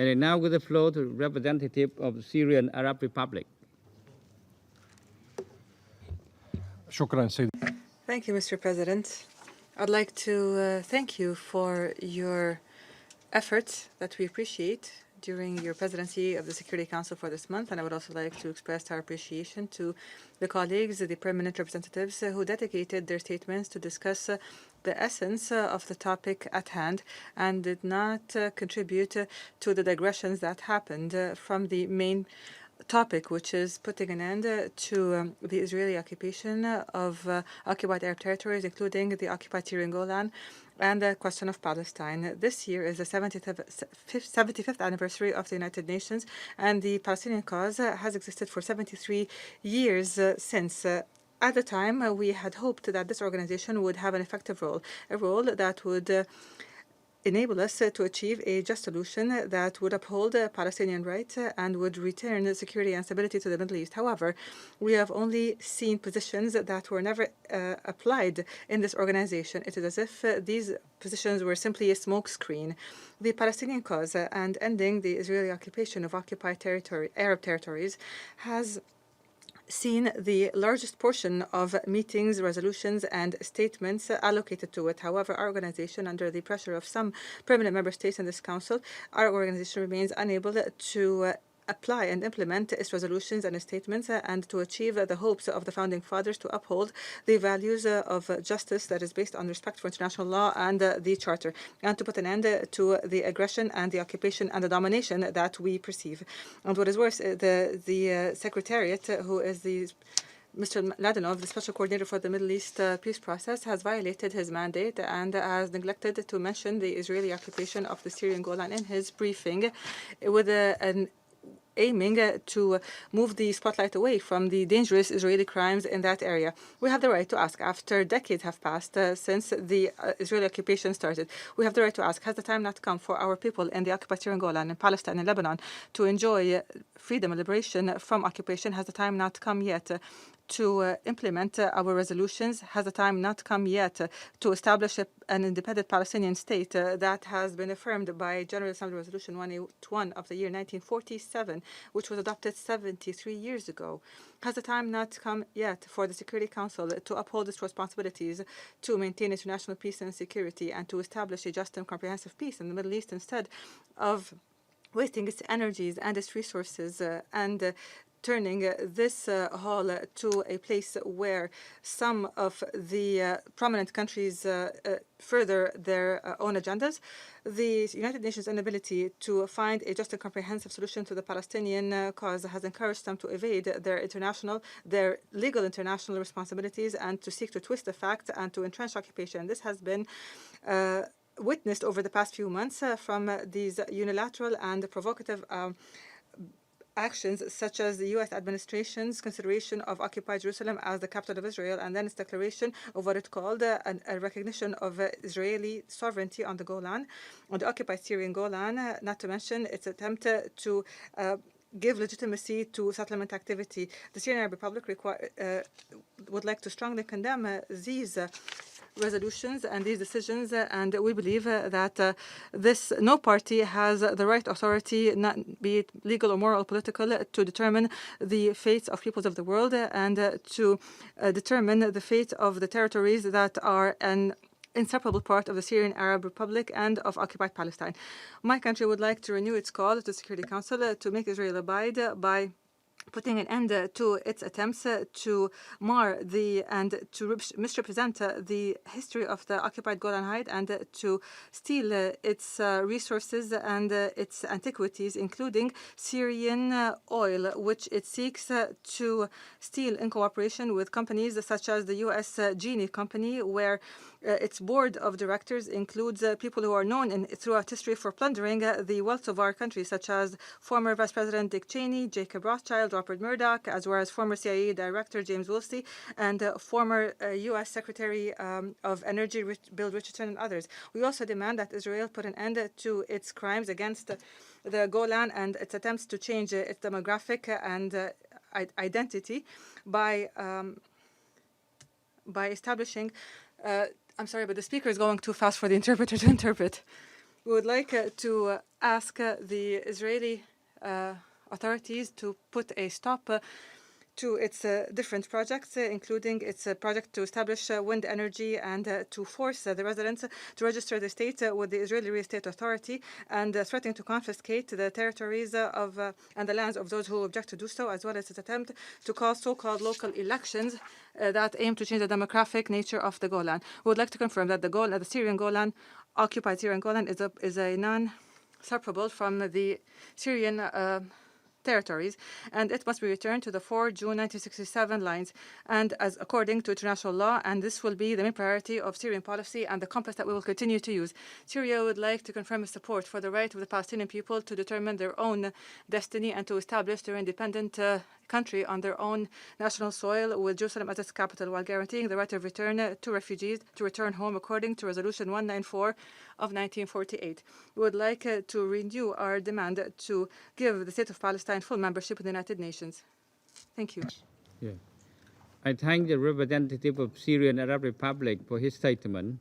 And I now give the floor to representative of the Syrian Arab Republic. Thank you, Mr. President. I'd like to thank you for your efforts that we appreciate during your presidency of the Security Council for this month, and I would also like to express our appreciation to the colleagues, the permanent representatives who dedicated their statements to discuss the essence of the topic at hand and did not contribute to the digressions that happened from the main topic, which is putting an end to the Israeli occupation of occupied Arab territories, including the occupied Syrian Golan and the question of Palestine. This year is the 75th anniversary of the United Nations, and the Palestinian cause has existed for 73 years since. At the time, we had hoped that this organization would have an effective role, a role that would enable us to achieve a just solution that would uphold Palestinian rights and would return security and stability to the Middle East. However, we have only seen positions that were never applied in this organization. It is as if these positions were simply a smokescreen. The Palestinian cause and ending the Israeli occupation of occupied Arab territories has seen the largest portion of meetings, resolutions, and statements allocated to it. However, our organization, under the pressure of some permanent member states in this council, our organization remains unable to apply and implement its resolutions and its statements and to achieve the hopes of the founding fathers to uphold the values of justice that is based on respect for international law and the Charter, and to put an end to the aggression and the occupation and the domination that we perceive. And what is worse, the Secretariat, who is Mr. Ladanov, the Special Coordinator for the Middle East peace process, has violated his mandate and has neglected to mention the Israeli occupation of the Syrian Golan in his briefing with an aiming to move the spotlight away from the dangerous Israeli crimes in that area. We have the right to ask, after decades have passed since the Israeli occupation started, we have the right to ask, has the time not come for our people in the occupied Syrian Golan, in Palestine, and Lebanon to enjoy freedom and liberation from occupation? Has the time not come yet to implement our resolutions? Has the time not come yet to establish an independent Palestinian state that has been affirmed by General Assembly Resolution 181 of the year 1947, which was adopted 73 years ago? Has the time not come yet for the Security Council to uphold its responsibilities to maintain international peace and security and to establish a just and comprehensive peace in the Middle East instead of wasting its energies and its resources and turning this hall to a place where some of the prominent countries further their own agendas? The United Nations' inability to find a just and comprehensive solution to the Palestinian cause has encouraged them to evade their legal international responsibilities and to seek to twist the facts and to entrench occupation. This has been witnessed over the past few months from these unilateral and provocative actions, such as the U.S. administration's consideration of occupied Jerusalem as the capital of Israel, and then its declaration of what it called a recognition of Israeli sovereignty on the Golan, on the occupied Syrian Golan, not to mention its attempt to give legitimacy to settlement activity. The Syrian Arab Republic would like to strongly condemn these resolutions and these decisions, and we believe that no party has the right authority, be it legal or moral or political, to determine the fates of peoples of the world and to determine the fate of the territories that are an inseparable part of the Syrian Arab Republic and of occupied Palestine. My country would like to renew its call to the Security Council to make Israel abide by putting an end to its attempts to mar and to misrepresent the history of the occupied Golan Heights and to steal its resources and its antiquities, including Syrian oil, which it seeks to steal in cooperation with companies such as the U.S. Genie Company, where its board of directors includes people who are known throughout history for plundering the wealth of our country, such as former Vice President Dick Cheney, Jacob Rothschild, Rupert Murdoch, as well as former CIA Director James Woolsey, and former U.S. Secretary of Energy Bill Richardson, and others. We also demand that Israel put an end to its crimes against the Golan and its attempts to change its demographic and identity by establishing I'm sorry, but the speaker is going too fast for the interpreter to interpret. We would like to ask the Israeli authorities to put a stop to its different projects, including its project to establish wind energy and to force the residents to register the state with the Israeli Real Estate Authority, and threatening to confiscate the territories and the lands of those who object to do so, as well as its attempt to call so-called local elections that aim to change the demographic nature of the Golan. We would like to confirm that the Syrian Golan, occupied Syrian Golan, is a non-separable from the Syrian territories, and it must be returned to the 4 June 1967 lines, and as according to international law, and this will be the main priority of Syrian policy and the compass that we will continue to use. Syria would like to confirm its support for the right of the Palestinian people to determine their own destiny and to establish their independent country on their own national soil, with Jerusalem as its capital, while guaranteeing the right of return to refugees to return home according to Resolution 194 of 1948. We would like to renew our demand to give the State of Palestine full membership in the United Nations. Thank you. Yeah. I thank the representative of Syrian Arab Republic for his statement.